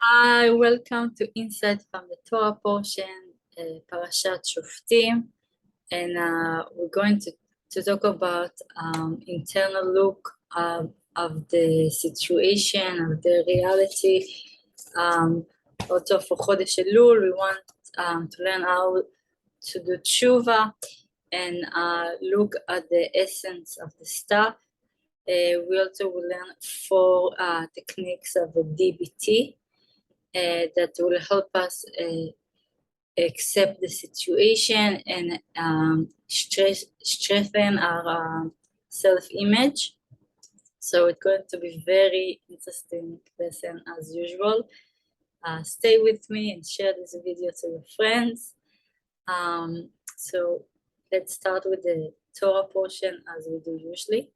Hi, welcome to Insight from the Torah portion, Prashat Shoftim, and we're going to talk about internal look of the situation, of the reality. Also for Chodesh Elul, we want to learn how to do Tushuvah and look at the essence of the stuff. We also will learn 4 techniques of the DBT. That will help us accept the situation and strengthen our self-image. So it's going to be very interesting lesson as usual. Stay with me and share this video to your friends. So let's start with the Torah portion as we do usually.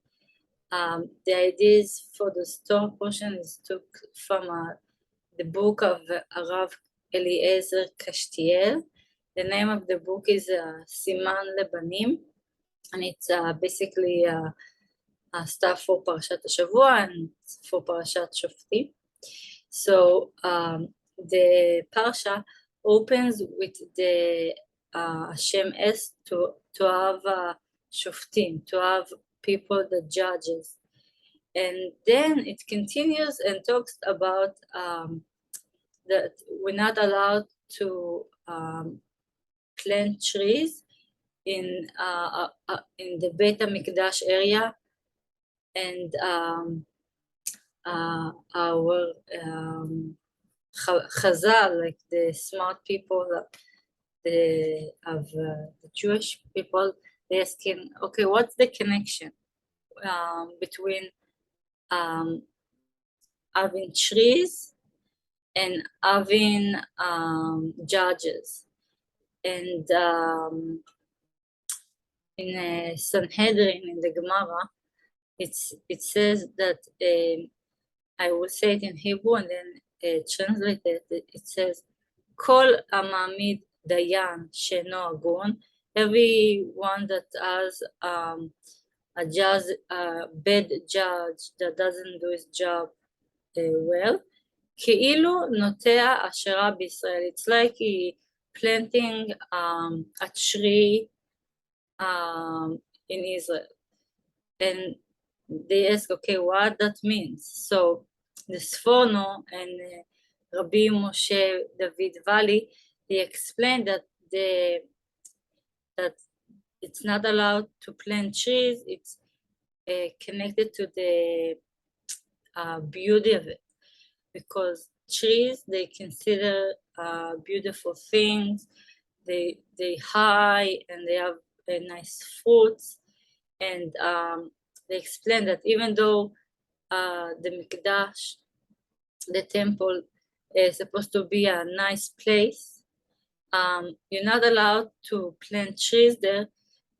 The ideas for the Torah portion is took from the book of Rav Eliezer Kashtiel. The name of the book is Siman Lebanim, and it's basically stuff for Parashat Shavua and for Prashat Shoftim. So the Parsha opens with the Hashem asks to have Shoftim, to have people that judges. And then it continues and talks about that we're not allowed to plant trees in the Beit HaMikdash area, and our Chazal, like the smart people of the Jewish people, they asking, okay, what's the connection between having trees and having judges? And in Sanhedrin, in the Gemara, it says that, I will say it in Hebrew and then translate it. It says, Kol Amamid Dayan Sheno Agun, everyone that has a bad judge that doesn't do his job well, Keilu Notea Ashera B'Israel. It's like he planting a tree in Israel. And they ask, okay, what that means? So the Sforno and Rabbi Moshe David Valley, they explained that it's not allowed to plant trees. It's connected to the beauty of it, because trees, they consider beautiful things. They high and they have nice fruits, and they explain that even though the Mikdash, the temple, is supposed to be a nice place, you're not allowed to plant trees there,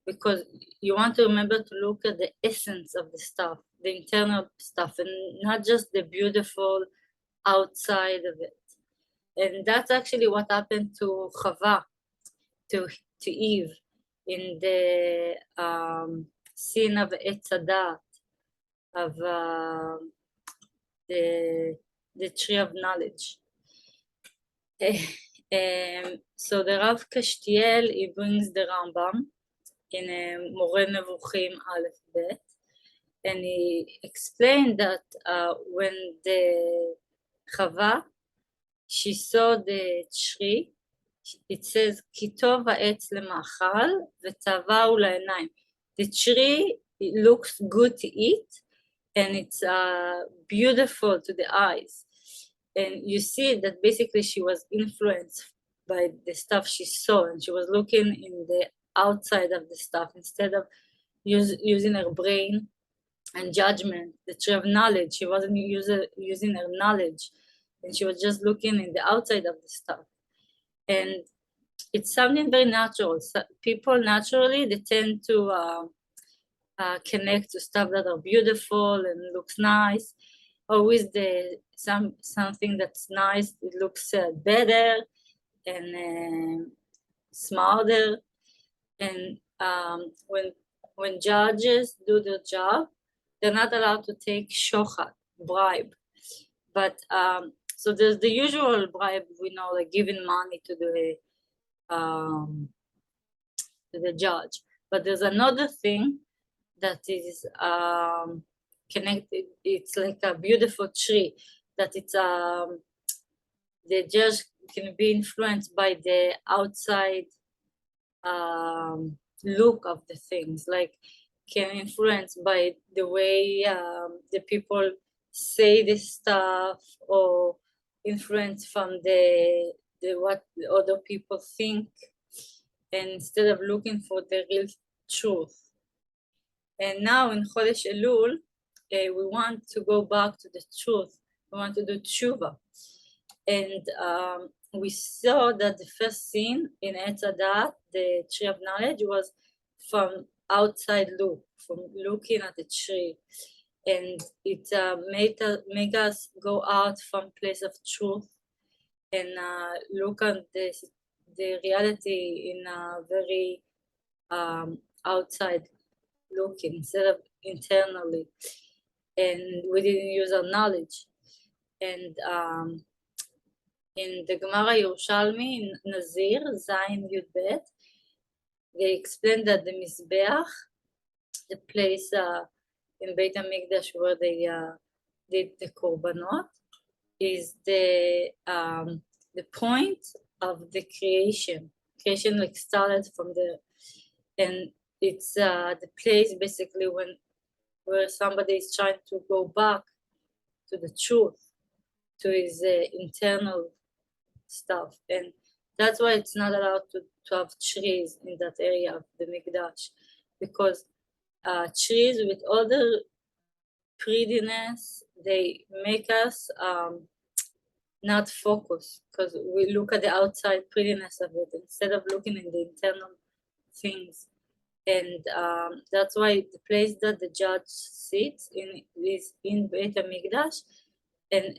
because you want to remember to look at the essence of the stuff, the internal stuff, and not just the beautiful outside of it. And that's actually what happened to Chava, to Eve, in the sin of Etz Hadat, of the tree of knowledge. So the Rav Kashtiel, he brings the Rambam in Moreh Nevuchim Aleph Bet, and he explained that when the Chava, she saw the tree, it says, כי טוב העץ למאכל וטבע הוא לעיניים. The tree, it looks good to eat, and it's beautiful to the eyes. And you see that basically she was influenced by the stuff she saw, and she was looking in the outside of the stuff instead of using her brain and judgment, the tree of knowledge. She wasn't using her knowledge, and she was just looking in the outside of the stuff. And it's something very natural. So people naturally, they tend to connect to stuff that are beautiful and looks nice. Always something that's nice, it looks better and smarter. And when judges do their job, they're not allowed to take shochat, bribe. But So there's the usual bribe, we know, like giving money to the judge. But there's another thing that is connected. It's like a beautiful tree that it's the judge can be influenced by the outside look of the things, like can influence by the way the people say this stuff, or influence from the what the other people think, and instead of looking for the real truth. And now in Chodesh Elul, we want to go back to the truth. We want to do Tushuvah. And we saw that the first sin in Etz Hadat, the tree of knowledge, was from outside look, from looking at the tree. And it made us go out from place of truth and look at the reality in a very outside looking instead of internally. And we didn't use our knowledge. And in the Gemara Yerushalmi, in Nazir, Zayin Yud Bet, they explained that the Mizbeach, the place in Beit HaMikdash where they did the Korbanot, is the point of the creation. Creation like started from there, and it's the place basically where somebody is trying to go back to the truth, to his internal stuff. And that's why it's not allowed to have trees in that area of the Mikdash, because trees with all the prettiness, they make us not focus, because we look at the outside prettiness of it instead of looking in the internal things. And that's why the place that the judge sits in is in Beit HaMikdash, and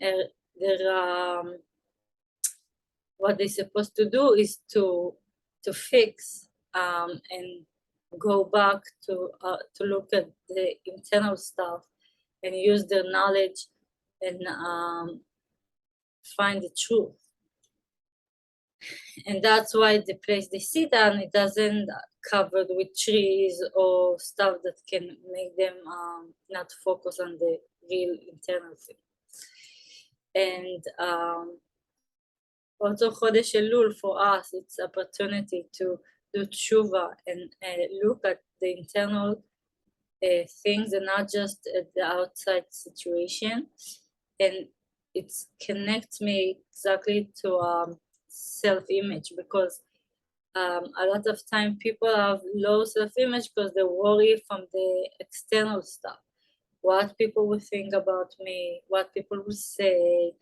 what they're supposed to do is to fix and go back to look at the internal stuff and use their knowledge and find the truth. And that's why the place they sit on, it doesn't covered with trees or stuff that can make them not focus on the real internal thing. And also Chodesh Elul for us, it's opportunity to do Tushuvah and look at the internal things and not just at the outside situation. And it connects me exactly to self-image, because a lot of time people have low self-image because they worry from the external stuff. What people will think about me, what people will say,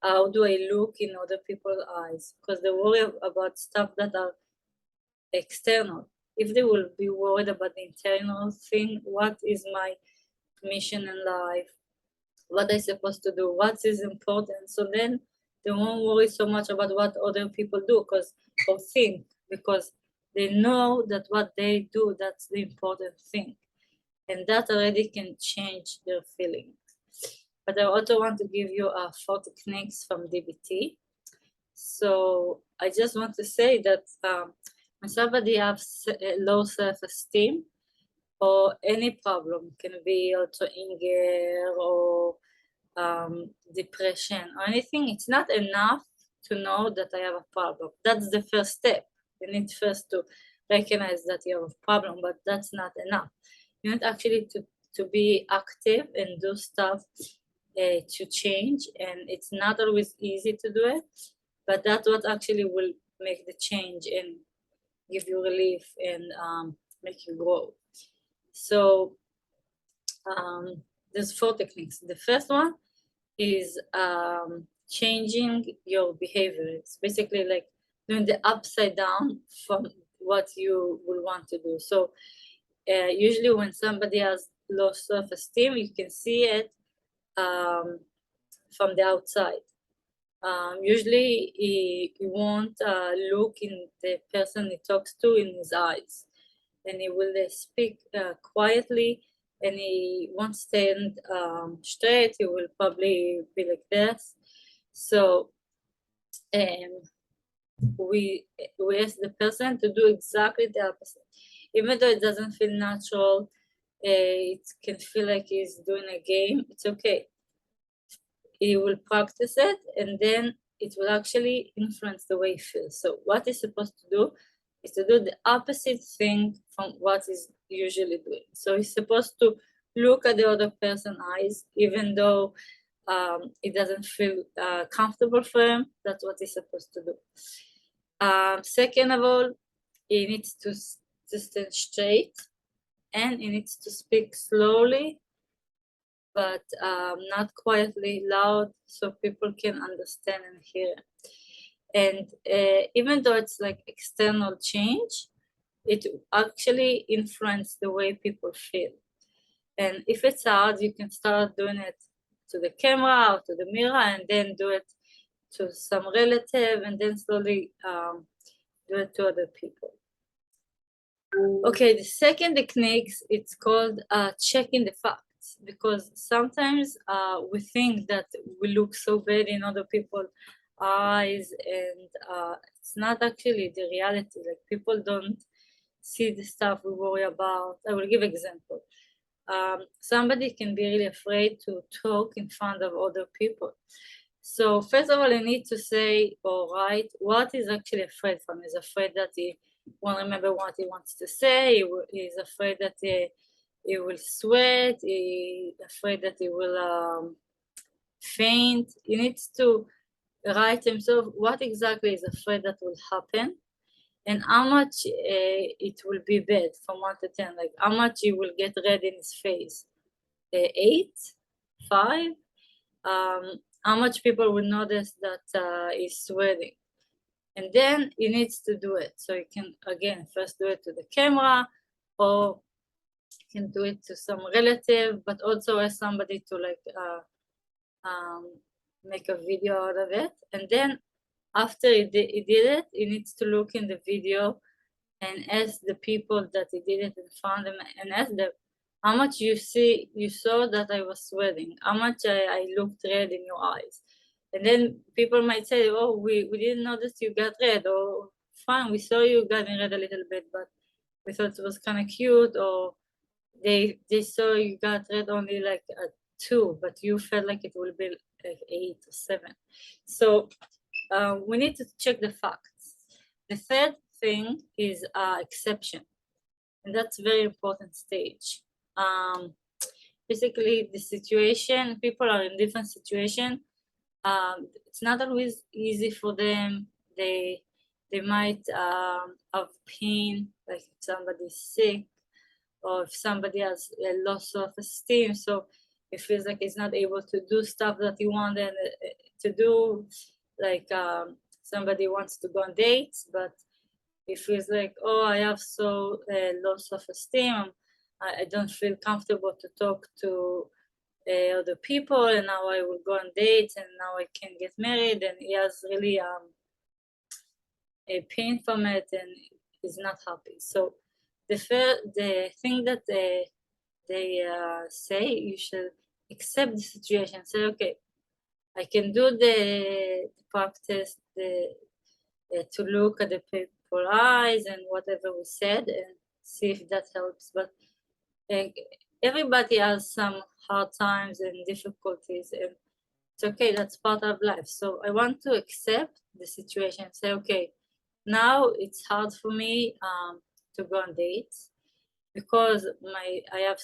how do I look in other people's eyes, because they worry about stuff that are external. If they will be worried about the internal thing, what is my mission in life, what I'm supposed to do, what is important, so then they won't worry so much about what other people do or think, because they know that what they do, that's the important thing. And that already can change their feelings. But I also want to give you 4 techniques from DBT. So I just want to say that when somebody has low self-esteem or any problem, can be also anger or depression or anything, it's not enough to know that I have a problem. That's the first step. You need first to recognize that you have a problem, but that's not enough. You need actually to be active and do stuff to change, and it's not always easy to do it, but that's what actually will make the change and give you relief and make you grow. So there's 4 techniques. The first one is changing your behavior. It's basically like doing the upside down from what you will want to do. So usually when somebody has low self-esteem, you can see it from the outside. Usually he won't look in the person he talks to in his eyes, and he will speak quietly, and he won't stand straight. He will probably be like this. So we ask the person to do exactly the opposite. Even though it doesn't feel natural, it can feel like he's doing a game, it's okay. He will practice it, and then it will actually influence the way he feels. So what he's supposed to do is to do the opposite thing from what he's usually doing. So he's supposed to look at the other person's eyes, even though it doesn't feel comfortable for him. That's what he's supposed to do. Second of all, he needs to stand straight, and he needs to speak slowly, but not quietly loud, so people can understand and hear. And even though it's like external change, it actually influences the way people feel. And if it's hard, you can start doing it to the camera or to the mirror, and then do it to some relative, and then slowly do it to other people. Okay, the second technique, it's called checking the facts, because sometimes we think that we look so bad in other people's eyes, and it's not actually the reality. Like, people don't see the stuff we worry about. I will give example. Somebody can be really afraid to talk in front of other people. So first of all, I need to say or write what he's actually afraid from. He's afraid that he won't remember what he wants to say. He's afraid that he will sweat. He's afraid that he will faint. He needs to write himself what exactly is afraid that will happen, and how much it will be bad from 1 to 10. Like, how much he will get red in his face. 8, 5. How much people will notice that he's sweating. And then he needs to do it. So you can, again, first do it to the camera, or you can do it to some relative, but also ask somebody to like make a video out of it. And then after he did it, he needs to look in the video and ask the people that he did it in front of them, and ask them, how much you saw that I was sweating, how much I looked red in your eyes. And then people might say, oh, we didn't notice you got red, or fine, we saw you getting red a little bit, but we thought it was kind of cute, or they saw you got red only like a 2, but you felt like it will be like 8 or 7. So we need to check the facts. The third thing is exception, and that's a very important stage. Basically, the situation, people are in different situations. It's not always easy for them. They might have pain, like if somebody's sick, or if somebody has a loss of esteem, so it feels like he's not able to do stuff that he wanted to do. Like somebody wants to go on dates, but he feels like, oh, I have so loss of esteem. I don't feel comfortable to talk to other people, and now I will go on dates, and now I can get married, and he has really a pain from it, and is not happy. So the thing that they say, you should accept the situation. Say, okay, I can do the practice, to look at the people's eyes and whatever we said, and see if that helps. But everybody has some hard times and difficulties, and it's okay, that's part of life. So I want to accept the situation, say, okay, now it's hard for me to go on dates, because I have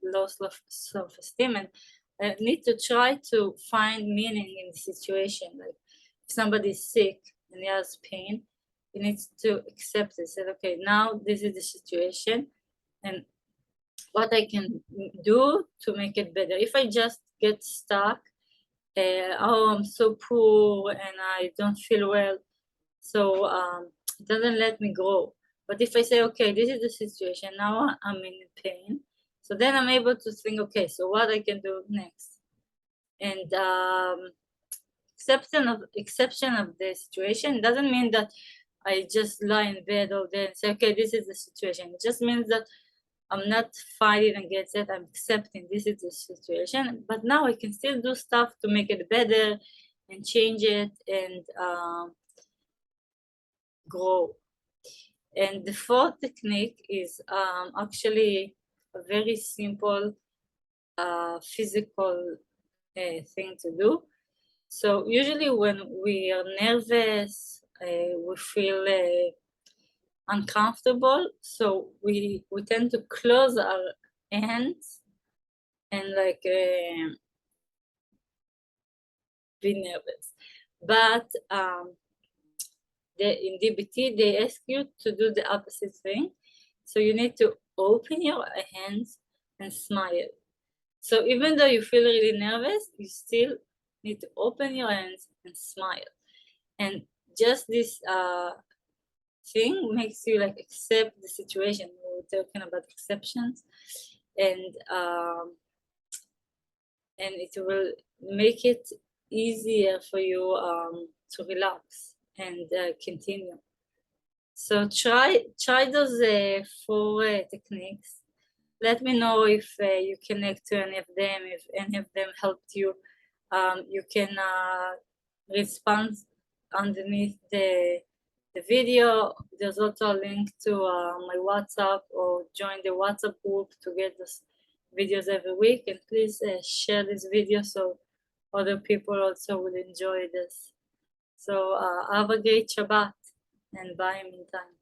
lost self-esteem, and I need to try to find meaning in the situation. Like, if somebody's sick and he has pain, he needs to accept it. Say, okay, now this is the situation, and what I can do to make it better. If I just get stuck, oh, I'm so poor and I don't feel well, so it doesn't let me grow. But if I say, okay, this is the situation, now I'm in pain, so then I'm able to think, okay, so what I can do next. And exception of the situation doesn't mean that I just lie in bed all day and say, okay, this is the situation. It just means that I'm not fighting against it. I'm accepting this is the situation, but now I can still do stuff to make it better, and change it and grow. And the fourth technique is actually a very simple physical thing to do. So usually when we are nervous, we feel uncomfortable, so we tend to close our hands and like be nervous. But in DBT, they ask you to do the opposite thing. So you need to open your hands and smile. So even though you feel really nervous, you still need to open your hands and smile. And just this thing makes you like accept the situation. We're talking about exceptions, and it will make it easier for you to relax and continue. So try those 4 techniques. Let me know if you connect to any of them, if any of them helped you. You can respond underneath the video. There's also a link to my WhatsApp, or join the WhatsApp group to get those videos every week. And please share this video so other people also will enjoy this. So have a great Shabbat, and bye meantime.